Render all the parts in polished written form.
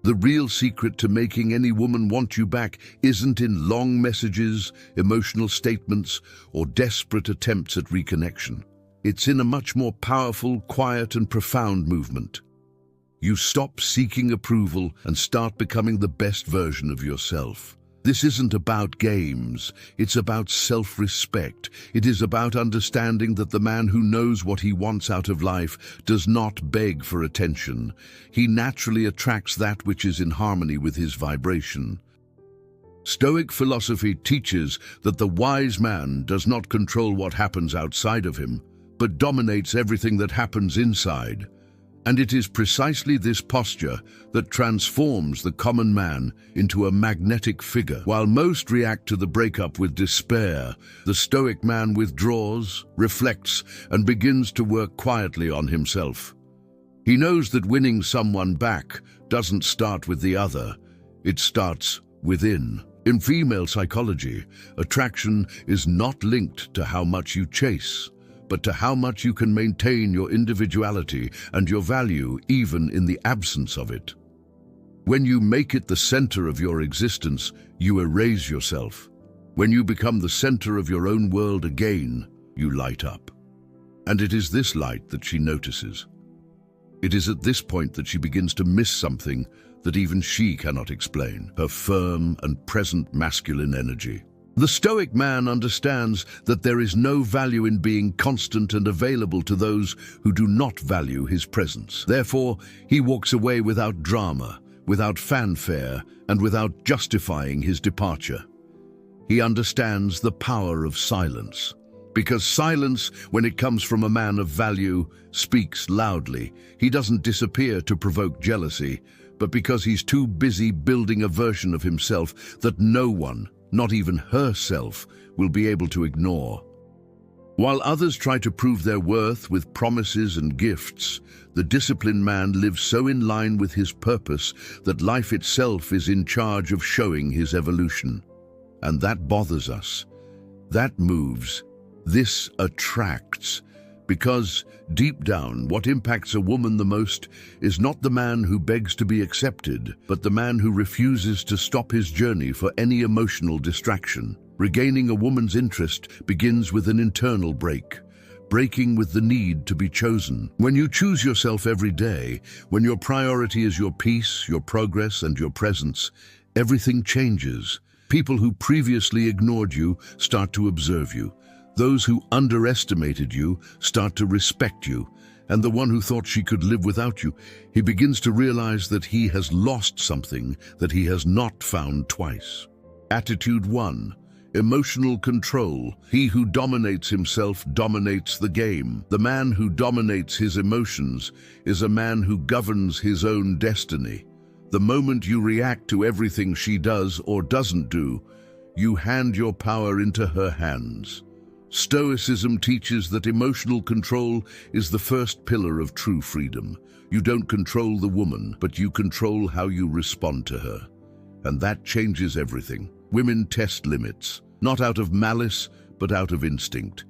The real secret to making any woman want you back isn't in long messages, emotional statements, or desperate attempts at reconnection. It's in a much more powerful, quiet, and profound movement. You stop seeking approval and start becoming the best version of yourself. This isn't about games, it's about self-respect. It is about understanding that the man who knows what he wants out of life does not beg for attention. He naturally attracts that which is in harmony with his vibration. Stoic philosophy teaches that the wise man does not control what happens outside of him, but dominates everything that happens inside. And it is precisely this posture that transforms the common man into a magnetic figure. While most react to the breakup with despair, the Stoic man withdraws, reflects, and begins to work quietly on himself. He knows that winning someone back doesn't start with the other, it starts within. In female psychology, attraction is not linked to how much you chase, but to how much you can maintain your individuality and your value even in the absence of it. When you make it the center of your existence, you erase yourself. When you become the center of your own world again, you light up. And it is this light that she notices. It is at this point that she begins to miss something that even she cannot explain: her firm and present masculine energy. The Stoic man understands that there is no value in being constant and available to those who do not value his presence. Therefore, he walks away without drama, without fanfare, and without justifying his departure. He understands the power of silence, because silence, when it comes from a man of value, speaks loudly. He doesn't disappear to provoke jealousy, but because he's too busy building a version of himself that no one, not even herself, will be able to ignore. While others try to prove their worth with promises and gifts, the disciplined man lives so in line with his purpose that life itself is in charge of showing his evolution. And that bothers us. That moves. This attracts. Because, deep down, what impacts a woman the most is not the man who begs to be accepted, but the man who refuses to stop his journey for any emotional distraction. Regaining a woman's interest begins with an internal break, breaking with the need to be chosen. When you choose yourself every day, when your priority is your peace, your progress, and your presence, everything changes. People who previously ignored you start to observe you. Those who underestimated you start to respect you, and the one who thought she could live without you, he begins to realize that he has lost something that he has not found twice. Attitude 1. Emotional control. He who dominates himself dominates the game. The man who dominates his emotions is a man who governs his own destiny. The moment you react to everything she does or doesn't do, you hand your power into her hands. Stoicism teaches that emotional control is the first pillar of true freedom. You don't control the woman, but you control how you respond to her. And that changes everything. Women test limits, not out of malice, but out of instinct.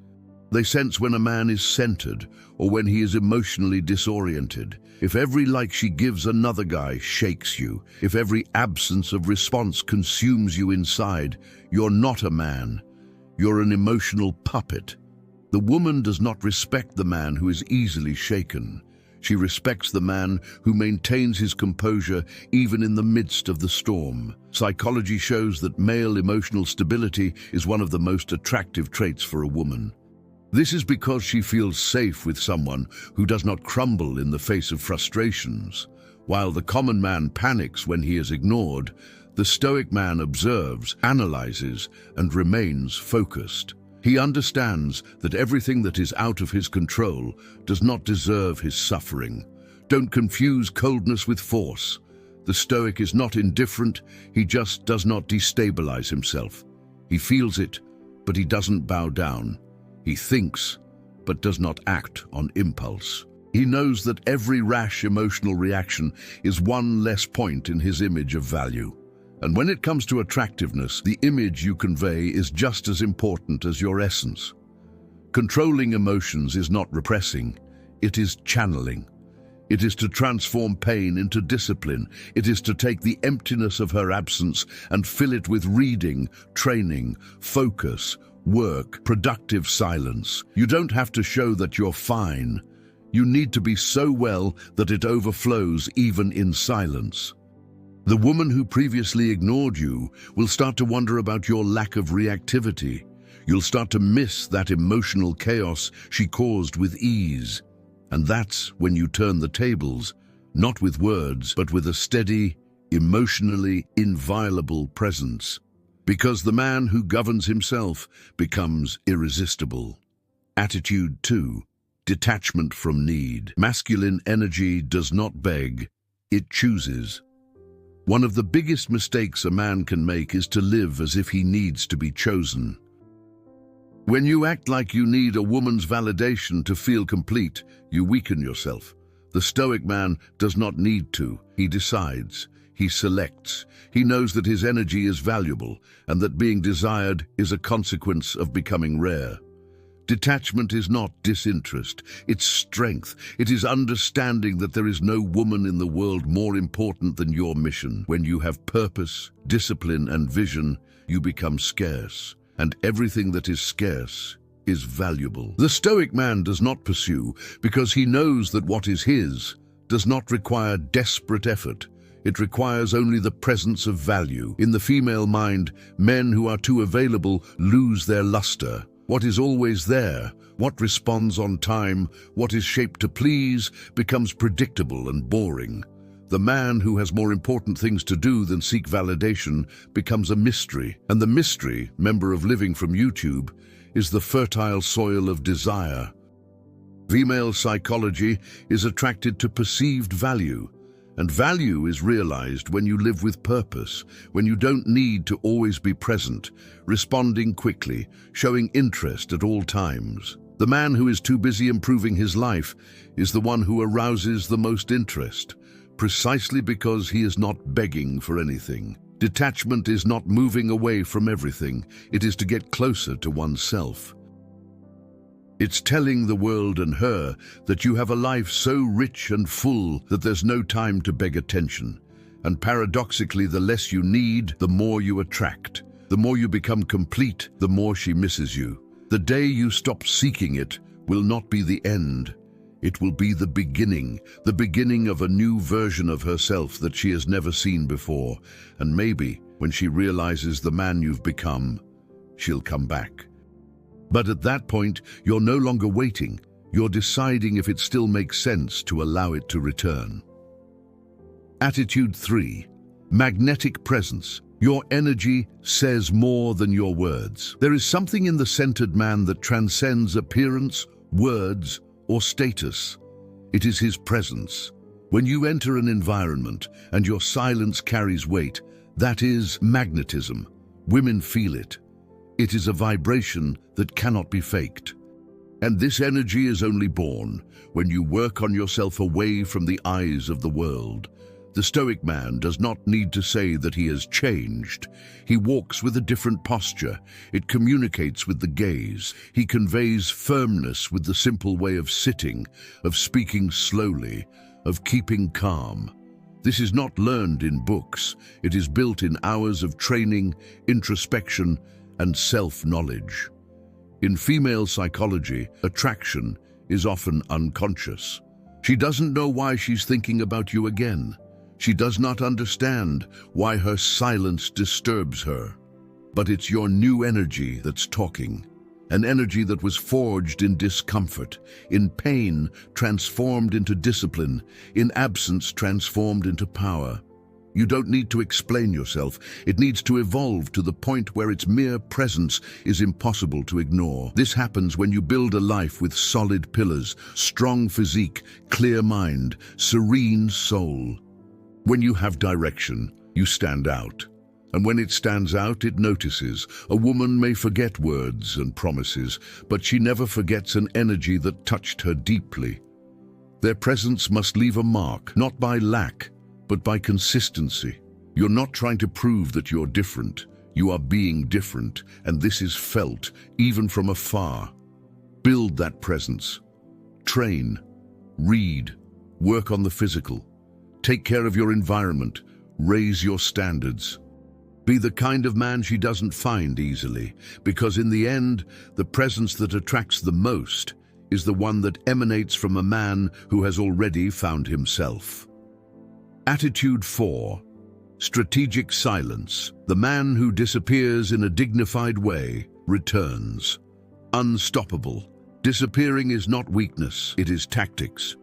They sense when a man is centered or when he is emotionally disoriented. If every like she gives another guy shakes you, if every absence of response consumes you inside, you're not a man. You're an emotional puppet. The woman does not respect the man who is easily shaken. She respects the man who maintains his composure even in the midst of the storm. Psychology shows that male emotional stability is one of the most attractive traits for a woman. This is because she feels safe with someone who does not crumble in the face of frustrations. While the common man panics when he is ignored, the Stoic man observes, analyzes, and remains focused. He understands that everything that is out of his control does not deserve his suffering. Don't confuse coldness with force. The Stoic is not indifferent, he just does not destabilize himself. He feels it, but he doesn't bow down. He thinks, but does not act on impulse. He knows that every rash emotional reaction is one less point in his image of value. And when it comes to attractiveness, the image you convey is just as important as your essence. Controlling emotions is not repressing, it is channeling. It is to transform pain into discipline. It is to take the emptiness of her absence and fill it with reading, training, focus, work, productive silence. You don't have to show that you're fine. You need to be so well that it overflows even in silence. The woman who previously ignored you will start to wonder about your lack of reactivity. You'll start to miss that emotional chaos she caused with ease. And that's when you turn the tables, not with words, but with a steady, emotionally inviolable presence. Because the man who governs himself becomes irresistible. Attitude 2. Detachment from need. Masculine energy does not beg, it chooses. One of the biggest mistakes a man can make is to live as if he needs to be chosen. When you act like you need a woman's validation to feel complete, you weaken yourself. The stoic man does not need to. He decides. He selects. He knows that his energy is valuable and that being desired is a consequence of becoming rare. Detachment is not disinterest, it's strength. It is understanding that there is no woman in the world more important than your mission. When you have purpose, discipline, and vision, you become scarce, and everything that is scarce is valuable. The stoic man does not pursue because he knows that what is his does not require desperate effort. It requires only the presence of value. In the female mind, men who are too available lose their luster. What is always there, what responds on time, what is shaped to please, becomes predictable and boring. The man who has more important things to do than seek validation becomes a mystery, and the mystery, member of Living from YouTube, is the fertile soil of desire. Female psychology is attracted to perceived value, and value is realized when you live with purpose, when you don't need to always be present, responding quickly, showing interest at all times. The man who is too busy improving his life is the one who arouses the most interest, precisely because he is not begging for anything. Detachment is not moving away from everything, it is to get closer to oneself. It's telling the world and her that you have a life so rich and full that there's no time to beg attention. And paradoxically, the less you need, the more you attract. The more you become complete, the more she misses you. The day you stop seeking it will not be the end. It will be the beginning of a new version of herself that she has never seen before. And maybe, when she realizes the man you've become, she'll come back. But at that point, you're no longer waiting. You're deciding if it still makes sense to allow it to return. Attitude 3. Magnetic presence. Your energy says more than your words. There is something in the centered man that transcends appearance, words, or status. It is his presence. When you enter an environment and your silence carries weight, that is magnetism. Women feel it. It is a vibration that cannot be faked. And this energy is only born when you work on yourself away from the eyes of the world. The stoic man does not need to say that he has changed. He walks with a different posture. It communicates with the gaze. He conveys firmness with the simple way of sitting, of speaking slowly, of keeping calm. This is not learned in books. It is built in hours of training, introspection, and self-knowledge. In female psychology, attraction is often unconscious. She doesn't know why she's thinking about you again. She does not understand why her silence disturbs her. But it's your new energy that's talking. An energy that was forged in discomfort, in pain transformed into discipline, in absence transformed into power. You don't need to explain yourself. It needs to evolve to the point where its mere presence is impossible to ignore. This happens when you build a life with solid pillars, strong physique, clear mind, serene soul. When you have direction, you stand out. And when it stands out, it notices. A woman may forget words and promises, but she never forgets an energy that touched her deeply. Their presence must leave a mark, not by lack, but by consistency. You're not trying to prove that you're different. You are being different, and this is felt, even from afar. Build that presence. Train, read, Work on the physical. Take care of your environment. Raise your standards. Be the kind of man she doesn't find easily, because in the end, the presence that attracts the most is the one that emanates from a man who has already found himself. Attitude 4. Strategic silence. The man who disappears in a dignified way returns. Unstoppable. Disappearing is not weakness, it is tactics.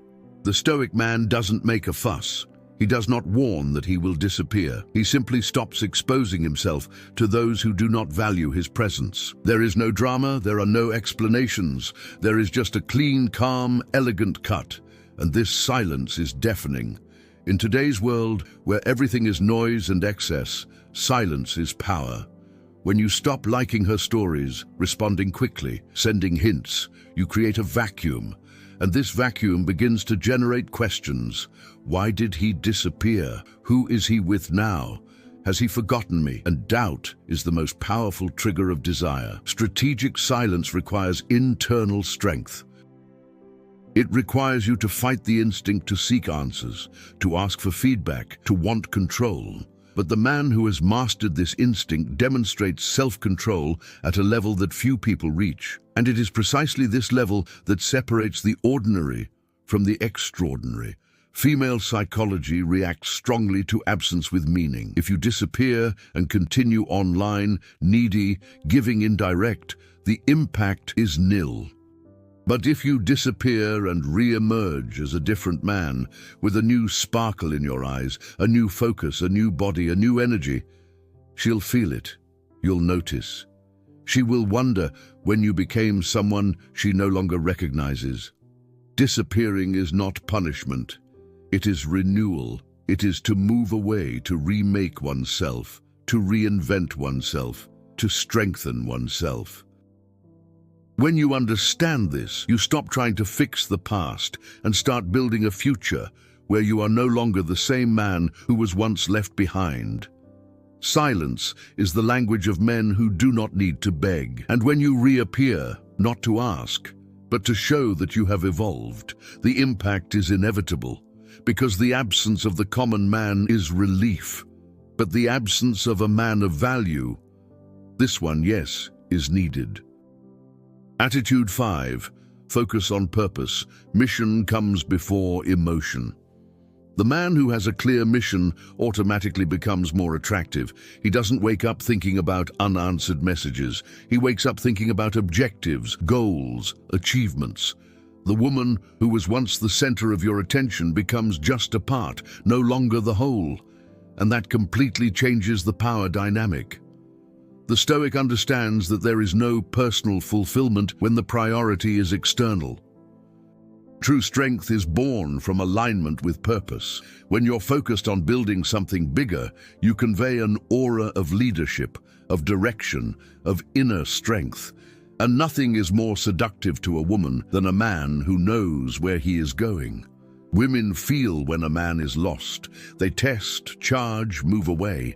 The stoic man doesn't make a fuss. He does not warn that he will disappear. He simply stops exposing himself to those who do not value his presence. There is no drama, there are no explanations. There is just a clean, calm, elegant cut. And this silence is deafening. In today's world, where everything is noise and excess, silence is power. When you stop liking her stories, responding quickly, sending hints, you create a vacuum. And this vacuum begins to generate questions. Why did he disappear? Who is he with now? Has he forgotten me? And doubt is the most powerful trigger of desire. Strategic silence requires internal strength. It requires you to fight the instinct to seek answers, to ask for feedback, to want control. But the man who has mastered this instinct demonstrates self-control at a level that few people reach. And it is precisely this level that separates the ordinary from the extraordinary. Female psychology reacts strongly to absence with meaning. If you disappear and continue online, needy, giving indirect, the impact is nil. But if you disappear and re-emerge as a different man, with a new sparkle in your eyes, a new focus, a new body, a new energy, she'll feel it. You'll notice. She will wonder when you became someone she no longer recognizes. Disappearing is not punishment. It is renewal. It is to move away, to remake oneself, to reinvent oneself, to strengthen oneself. When you understand this, you stop trying to fix the past and start building a future where you are no longer the same man who was once left behind. Silence is the language of men who do not need to beg. And when you reappear, not to ask, but to show that you have evolved, the impact is inevitable, because the absence of the common man is relief. But the absence of a man of value, this one, yes, is needed. Attitude 5. Focus on purpose. Mission comes before emotion. The man who has a clear mission automatically becomes more attractive. He doesn't wake up thinking about unanswered messages. He wakes up thinking about objectives, goals, achievements. The woman who was once the center of your attention becomes just a part, no longer the whole. And that completely changes the power dynamic. The Stoic understands that there is no personal fulfillment when the priority is external. True strength is born from alignment with purpose. When you're focused on building something bigger, you convey an aura of leadership, of direction, of inner strength. And nothing is more seductive to a woman than a man who knows where he is going. Women feel when a man is lost. They test, charge, move away.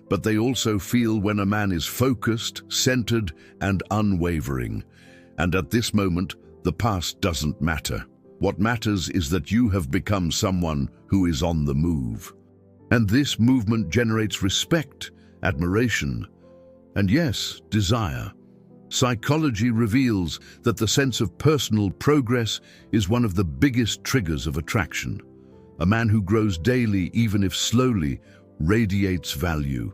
But they also feel when a man is focused, centered, and unwavering. And at this moment, the past doesn't matter. What matters is that you have become someone who is on the move. And this movement generates respect, admiration, and yes, desire. Psychology reveals that the sense of personal progress is one of the biggest triggers of attraction. A man who grows daily, even if slowly, radiates value.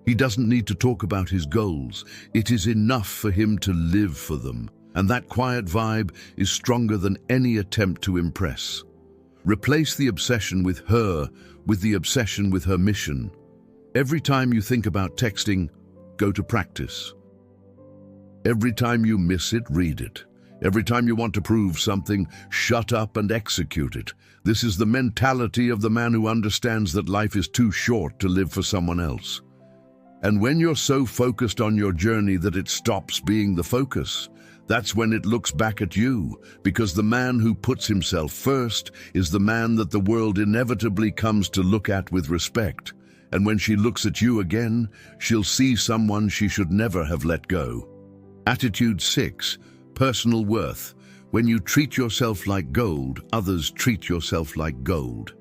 He doesn't need to talk about his goals. It is enough for him to live for them. And that quiet vibe is stronger than any attempt to impress. Replace the obsession with her with the obsession with her mission. Every time you think about texting, go to practice. Every time you miss it, read it. Every time you want to prove something, shut up and execute it. This is the mentality of the man who understands that life is too short to live for someone else. And when you're so focused on your journey that it stops being the focus, that's when it looks back at you, because the man who puts himself first is the man that the world inevitably comes to look at with respect. And when she looks at you again, she'll see someone she should never have let go. Attitude 6. Personal worth. When you treat yourself like gold, others treat yourself like gold.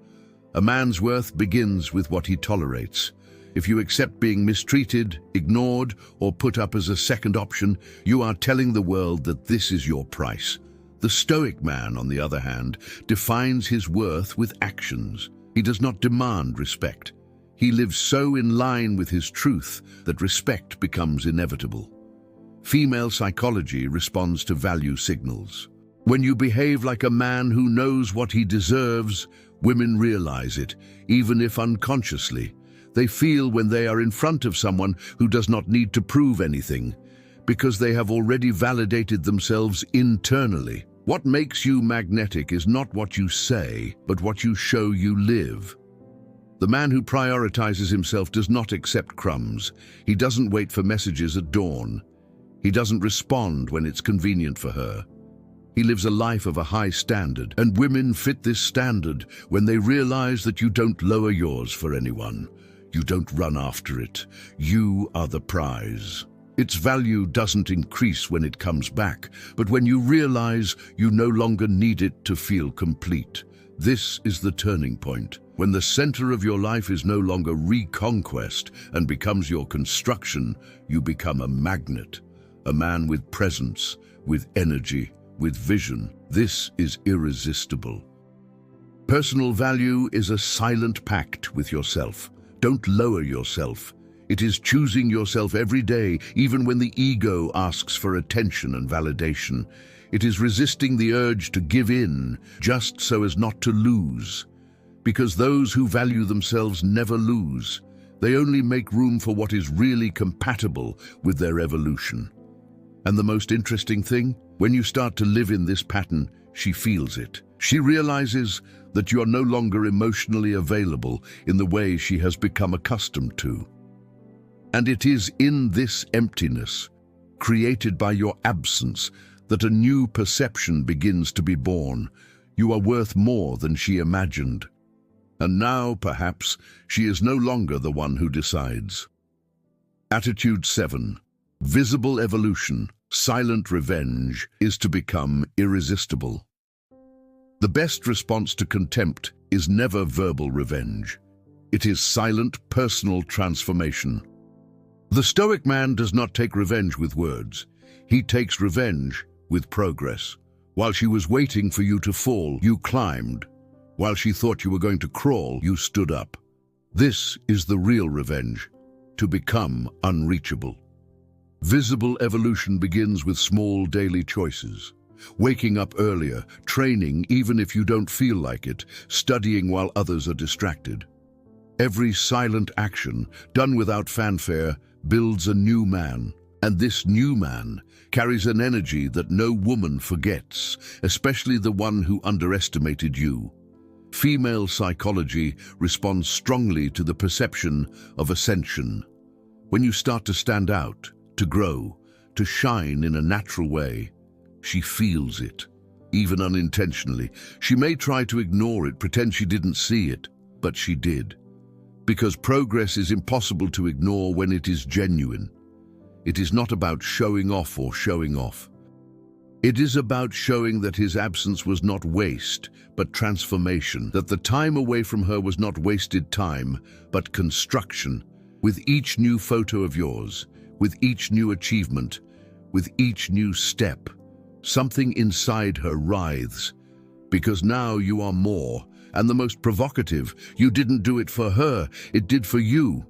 A man's worth begins with what he tolerates. If you accept being mistreated, ignored, or put up as a second option, you are telling the world that this is your price. The stoic man, on the other hand, defines his worth with actions. He does not demand respect. He lives so in line with his truth that respect becomes inevitable. Female psychology responds to value signals. When you behave like a man who knows what he deserves, women realize it, even if unconsciously. They feel when they are in front of someone who does not need to prove anything, because they have already validated themselves internally. What makes you magnetic is not what you say, but what you show you live. The man who prioritizes himself does not accept crumbs. He doesn't wait for messages at dawn. He doesn't respond when it's convenient for her. He lives a life of a high standard, and women fit this standard when they realize that you don't lower yours for anyone. You don't run after it. You are the prize. Its value doesn't increase when it comes back, but when you realize you no longer need it to feel complete. This is the turning point. When the center of your life is no longer reconquest and becomes your construction, you become a magnet, a man with presence, with energy, with vision. This is irresistible. Personal value is a silent pact with yourself. Don't lower yourself. It is choosing yourself every day, even when the ego asks for attention and validation. It is resisting the urge to give in, just so as not to lose. Because those who value themselves never lose. They only make room for what is really compatible with their evolution. And the most interesting thing, when you start to live in this pattern, she feels it. She realizes that you are no longer emotionally available in the way she has become accustomed to. And it is in this emptiness, created by your absence, that a new perception begins to be born. You are worth more than she imagined. And now, perhaps, she is no longer the one who decides. Attitude 7. Visible evolution, silent revenge, is to become irresistible. The best response to contempt is never verbal revenge. It is silent, personal transformation. The stoic man does not take revenge with words. He takes revenge with progress. While she was waiting for you to fall, you climbed. While she thought you were going to crawl, you stood up. This is the real revenge, to become unreachable. Visible evolution begins with small daily choices. Waking up earlier, training even if you don't feel like it, studying while others are distracted. Every silent action, done without fanfare, builds a new man. And this new man carries an energy that no woman forgets, especially the one who underestimated you. Female psychology responds strongly to the perception of ascension. When you start to stand out, to grow, to shine in a natural way, she feels it, even unintentionally. She may try to ignore it, pretend she didn't see it, but she did. Because progress is impossible to ignore when it is genuine. It is not about showing off or showing off. It is about showing that his absence was not waste, but transformation, that the time away from her was not wasted time, but construction. With each new photo of yours, with each new achievement, with each new step, something inside her writhes. Because now you are more, and the most provocative, you didn't do it for her, it did for you.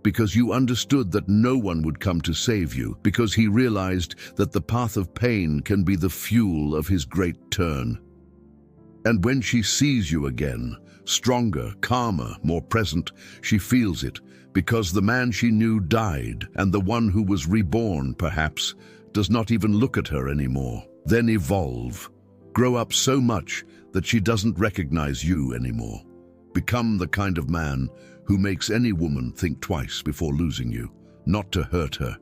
Because you understood that no one would come to save you, because he realized that the path of pain can be the fuel of his great turn. And when she sees you again, stronger, calmer, more present, she feels it, because the man she knew died, and the one who was reborn, perhaps, does not even look at her anymore. Then evolve. Grow up so much that she doesn't recognize you anymore. Become the kind of man who makes any woman think twice before losing you, not to hurt her,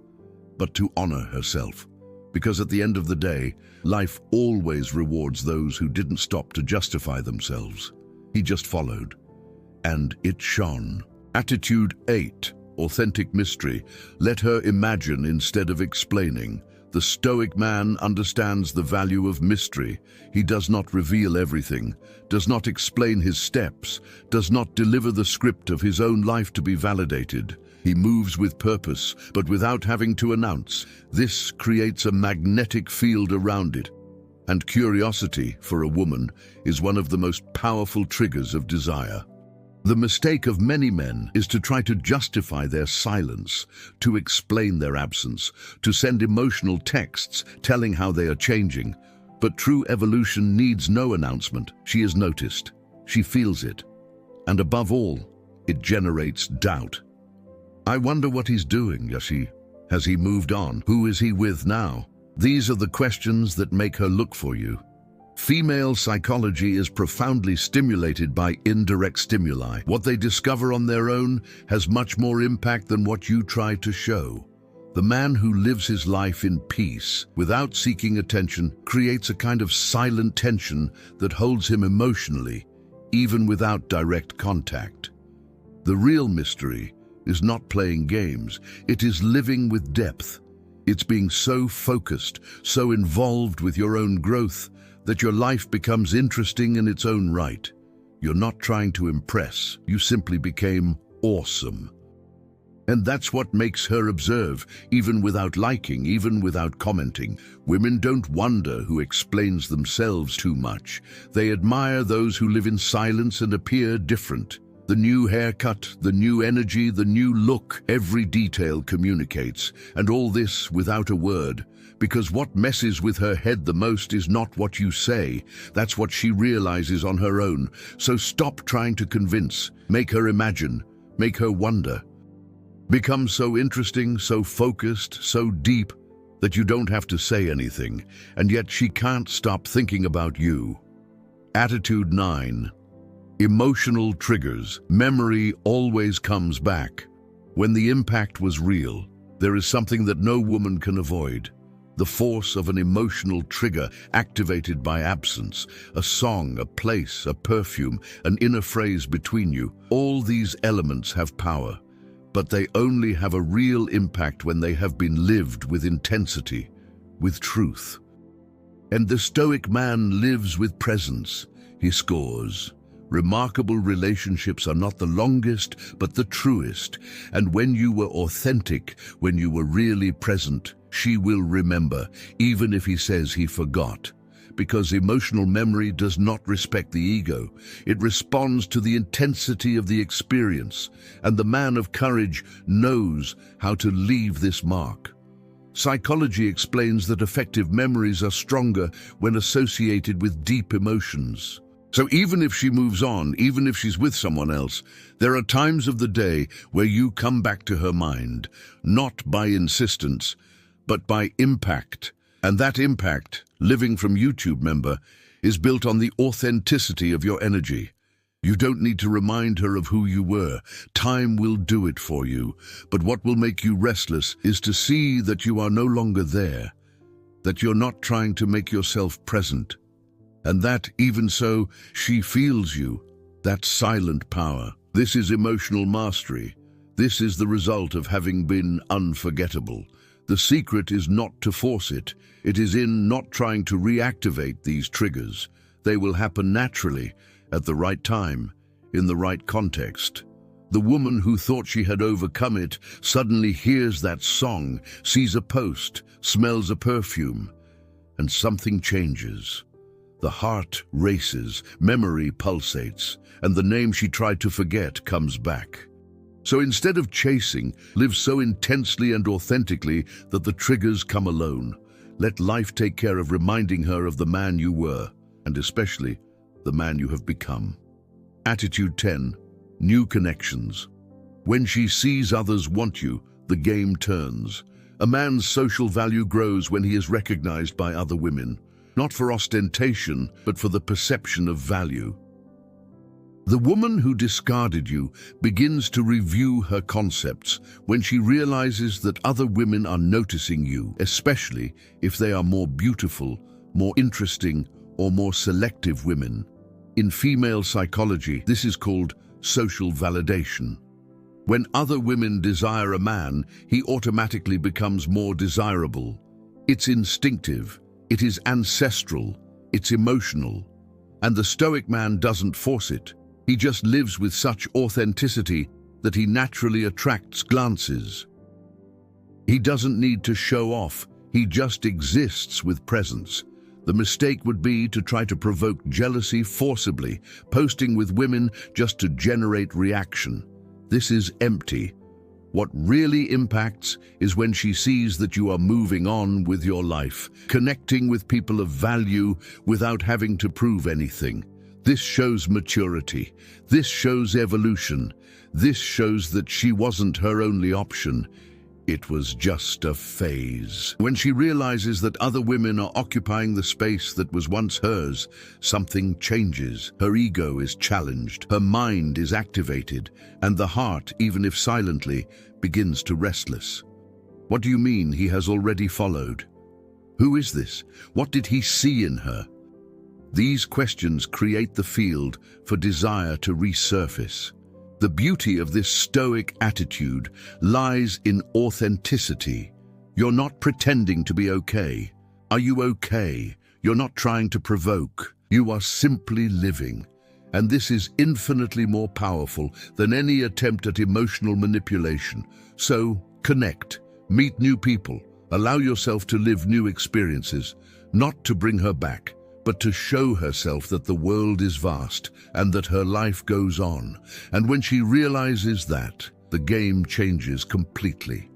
but to honor herself. Because at the end of the day, life always rewards those who didn't stop to justify themselves. He just followed, and it shone. Attitude 8, authentic mystery. Let her imagine instead of explaining. The stoic man understands the value of mystery. He does not reveal everything, does not explain his steps, does not deliver the script of his own life to be validated. He moves with purpose, but without having to announce. This creates a magnetic field around it. And curiosity, for a woman, is one of the most powerful triggers of desire. The mistake of many men is to try to justify their silence, to explain their absence, to send emotional texts telling how they are changing. But true evolution needs no announcement. She is noticed. She feels it. And above all, it generates doubt. I wonder what he's doing, Yashi. Has he moved on? Who is he with now? These are the questions that make her look for you. Female psychology is profoundly stimulated by indirect stimuli. What they discover on their own has much more impact than what you try to show. The man who lives his life in peace, without seeking attention, creates a kind of silent tension that holds him emotionally, even without direct contact. The real mystery is not playing games, it is living with depth. It's being so focused, so involved with your own growth, that your life becomes interesting in its own right. You're not trying to impress, you simply became awesome. And that's what makes her observe, even without liking, even without commenting. Women don't wonder who explains themselves too much. They admire those who live in silence and appear different. The new haircut, the new energy, the new look, every detail communicates, and all this without a word. Because what messes with her head the most is not what you say, that's what she realizes on her own. So stop trying to convince, make her imagine, make her wonder. Become so interesting, so focused, so deep, that you don't have to say anything, and yet she can't stop thinking about you. Attitude 9. Emotional triggers. Memory always comes back. When the impact was real, there is something that no woman can avoid. The force of an emotional trigger activated by absence, a song, a place, a perfume, an inner phrase between you. All these elements have power, but they only have a real impact when they have been lived with intensity, with truth. And the stoic man lives with presence. He scores. Remarkable relationships are not the longest, but the truest. And when you were authentic, when you were really present, she will remember, even if he says he forgot. Because emotional memory does not respect the ego. It responds to the intensity of the experience. And the man of courage knows how to leave this mark. Psychology explains that effective memories are stronger when associated with deep emotions. So even if she moves on, even if she's with someone else, there are times of the day where you come back to her mind, not by insistence, but by impact. And that impact, living from YouTube member, is built on the authenticity of your energy. You don't need to remind her of who you were. Time will do it for you. But what will make you restless is to see that you are no longer there, that you're not trying to make yourself present. And that, even so, she feels you, that silent power. This is emotional mastery. This is the result of having been unforgettable. The secret is not to force it. It is in not trying to reactivate these triggers. They will happen naturally, at the right time, in the right context. The woman who thought she had overcome it suddenly hears that song, sees a post, smells a perfume, and something changes. The heart races, memory pulsates, and the name she tried to forget comes back. So instead of chasing, live so intensely and authentically that the triggers come alone. Let life take care of reminding her of the man you were, and especially the man you have become. Attitude 10. New connections. When she sees others want you, the game turns. A man's social value grows when he is recognized by other women. Not for ostentation, but for the perception of value. The woman who discarded you begins to review her concepts when she realizes that other women are noticing you, especially if they are more beautiful, more interesting, or more selective women. In female psychology, this is called social validation. When other women desire a man, he automatically becomes more desirable. It's instinctive, it is ancestral, it's emotional. And the Stoic man doesn't force it. He just lives with such authenticity that he naturally attracts glances. He doesn't need to show off, he just exists with presence. The mistake would be to try to provoke jealousy forcibly, posting with women just to generate reaction. This is empty. What really impacts is when she sees that you are moving on with your life, connecting with people of value without having to prove anything. This shows maturity. This shows evolution. This shows that she wasn't her only option. It was just a phase. When she realizes that other women are occupying the space that was once hers, something changes. Her ego is challenged, her mind is activated, and the heart, even if silently, begins to restless. What do you mean he has already followed? Who is this? What did he see in her? These questions create the field for desire to resurface. The beauty of this stoic attitude lies in authenticity. You're not pretending to be okay. Are you okay? You're not trying to provoke. You are simply living. And this is infinitely more powerful than any attempt at emotional manipulation. So, connect, meet new people, allow yourself to live new experiences, not to bring her back, but to show herself that the world is vast and that her life goes on. And when she realizes that, the game changes completely.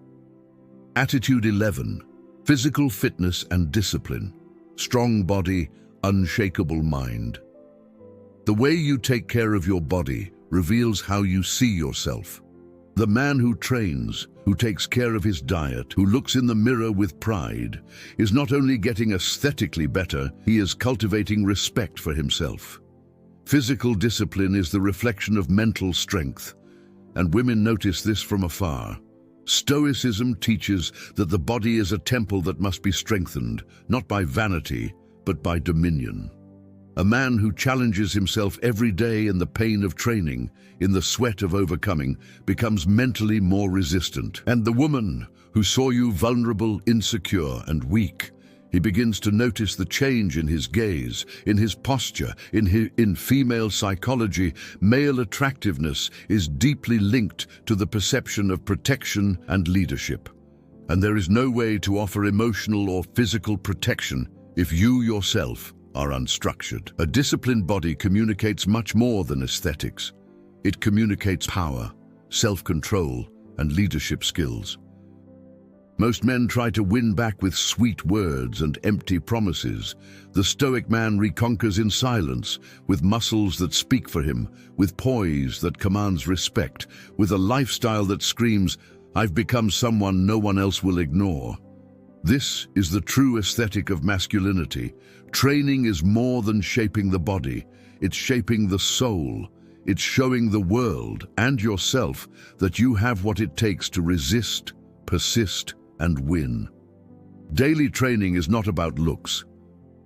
Attitude 11, physical fitness and discipline. Strong body, unshakable mind. The way you take care of your body reveals how you see yourself. The man who trains, who takes care of his diet, who looks in the mirror with pride, is not only getting aesthetically better, he is cultivating respect for himself. Physical discipline is the reflection of mental strength, and women notice this from afar. Stoicism teaches that the body is a temple that must be strengthened, not by vanity, but by dominion. A man who challenges himself every day in the pain of training, in the sweat of overcoming, becomes mentally more resistant. And the woman who saw you vulnerable, insecure, and weak, he begins to notice the change in his gaze, in his posture, in female psychology. Male attractiveness is deeply linked to the perception of protection and leadership. And there is no way to offer emotional or physical protection if you yourself are unstructured. A disciplined body communicates much more than aesthetics. It communicates power, self-control, and leadership skills. Most men try to win back with sweet words and empty promises. The Stoic man reconquers in silence, with muscles that speak for him, with poise that commands respect, with a lifestyle that screams, "I've become someone no one else will ignore." This is the true aesthetic of masculinity. Training is more than shaping the body. It's shaping the soul. It's showing the world and yourself that you have what it takes to resist, persist, and win. Daily training is not about looks.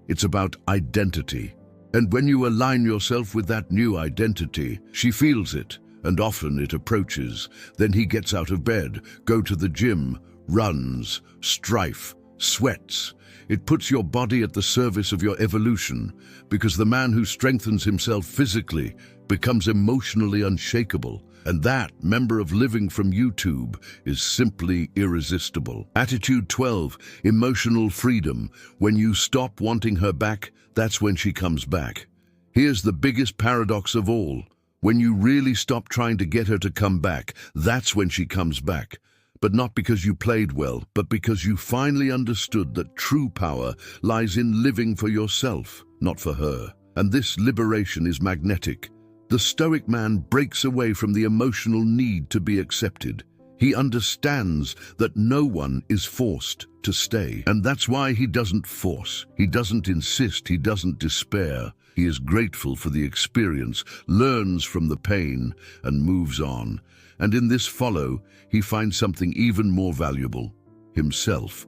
It's about identity. And when you align yourself with that new identity, she feels it, and often it approaches. Then he gets out of bed, go to the gym, runs, strife, sweats. It puts your body at the service of your evolution, because the man who strengthens himself physically becomes emotionally unshakable. And that member of Living from YouTube is simply irresistible. Attitude 12, emotional freedom. When you stop wanting her back, that's when she comes back. Here's the biggest paradox of all. When you really stop trying to get her to come back, that's when she comes back. But not because you played well, but because you finally understood that true power lies in living for yourself, not for her. And this liberation is magnetic. The Stoic man breaks away from the emotional need to be accepted. He understands that no one is forced to stay. And that's why he doesn't force. He doesn't insist. He doesn't despair. He is grateful for the experience, learns from the pain, and moves on. And in this follow, he finds something even more valuable, himself.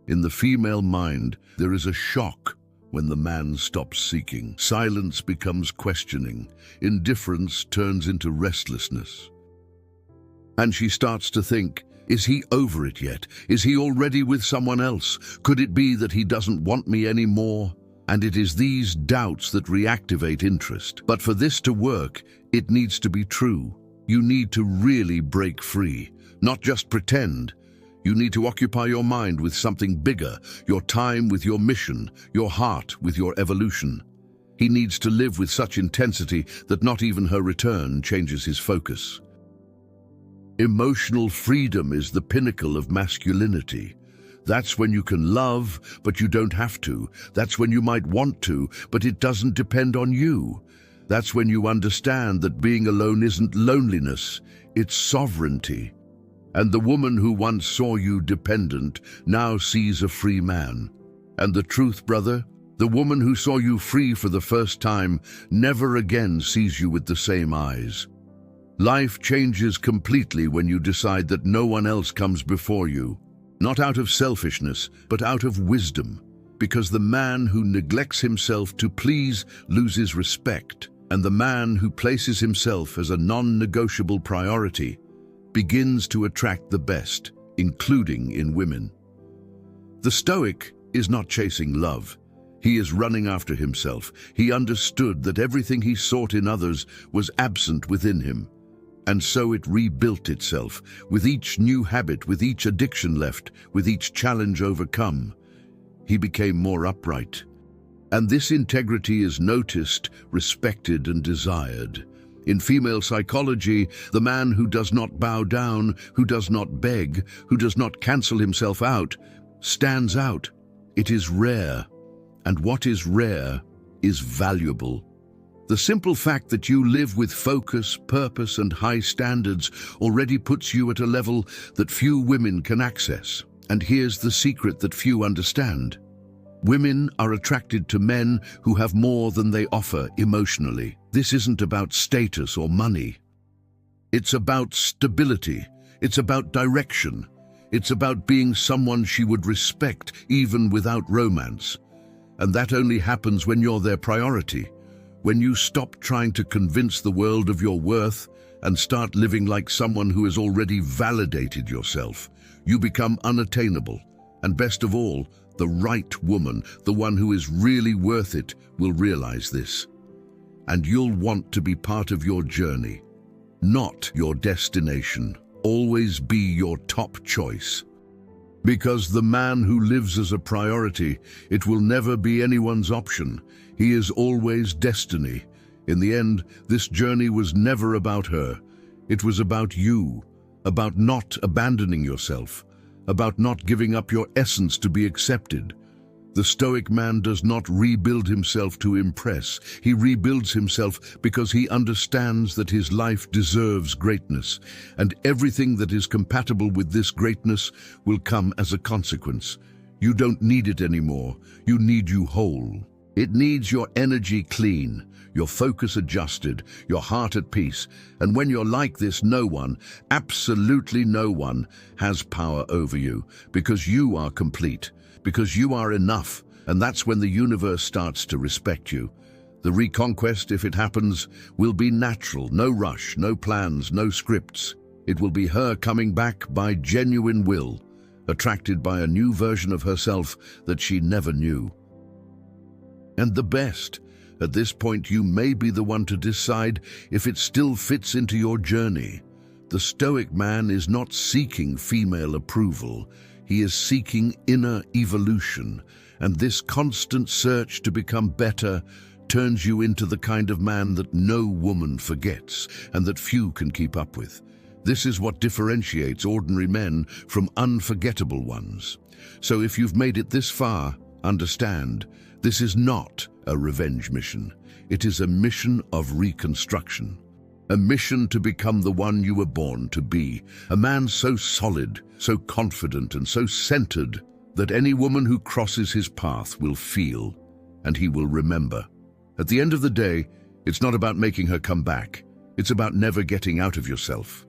In the female mind, there is a shock when the man stops seeking. Silence becomes questioning. Indifference turns into restlessness. And she starts to think, Is he over it yet? Is he already with someone else? Could it be that he doesn't want me anymore? And it is these doubts that reactivate interest. But for this to work, it needs to be true. You need to really break free, not just pretend. You need to occupy your mind with something bigger, your time with your mission, your heart with your evolution. He needs to live with such intensity that not even her return changes his focus. Emotional freedom is the pinnacle of masculinity. That's when you can love, but you don't have to. That's when you might want to, but it doesn't depend on you. That's when you understand that being alone isn't loneliness, it's sovereignty. And the woman who once saw you dependent now sees a free man. And the truth, brother, the woman who saw you free for the first time never again sees you with the same eyes. Life changes completely when you decide that no one else comes before you. Not out of selfishness, but out of wisdom. Because the man who neglects himself to please loses respect, and the man who places himself as a non-negotiable priority begins to attract the best, including in women. The Stoic is not chasing love. He is running after himself. He understood that everything he sought in others was absent within him. And so it rebuilt itself, with each new habit, with each addiction left, with each challenge overcome. He became more upright. And this integrity is noticed, respected, and desired. In female psychology, the man who does not bow down, who does not beg, who does not cancel himself out, stands out. It is rare. And what is rare is valuable. The simple fact that you live with focus, purpose, and high standards already puts you at a level that few women can access. And here's the secret that few understand. Women are attracted to men who have more than they offer emotionally. This isn't about status or money. It's about stability. It's about direction. It's about being someone she would respect even without romance. And that only happens when you're their priority. When you stop trying to convince the world of your worth and start living like someone who has already validated yourself, you become unattainable. And best of all, the right woman, the one who is really worth it, will realize this. And you'll want to be part of your journey, not your destination. Always be your top choice. Because the man who lives as a priority, it will never be anyone's option. He is always destiny. In the end, this journey was never about her. It was about you, about not abandoning yourself, about not giving up your essence to be accepted. The Stoic man does not rebuild himself to impress. He rebuilds himself because he understands that his life deserves greatness, and everything that is compatible with this greatness will come as a consequence. You don't need it anymore. You need you whole. It needs your energy clean, your focus adjusted, your heart at peace. And when you're like this, no one, absolutely no one, has power over you, because you are complete. Because you are enough, and that's when the universe starts to respect you. The reconquest, if it happens, will be natural, no rush, no plans, no scripts. It will be her coming back by genuine will, attracted by a new version of herself that she never knew. And the best, at this point you may be the one to decide if it still fits into your journey. The Stoic man is not seeking female approval. He is seeking inner evolution, and this constant search to become better turns you into the kind of man that no woman forgets and that few can keep up with. This is what differentiates ordinary men from unforgettable ones. So if you've made it this far, understand, this is not a revenge mission. It is a mission of reconstruction. A mission to become the one you were born to be, a man so solid, so confident, and so centered that any woman who crosses his path will feel, and he will remember. At the end of the day, it's not about making her come back. It's about never getting out of yourself.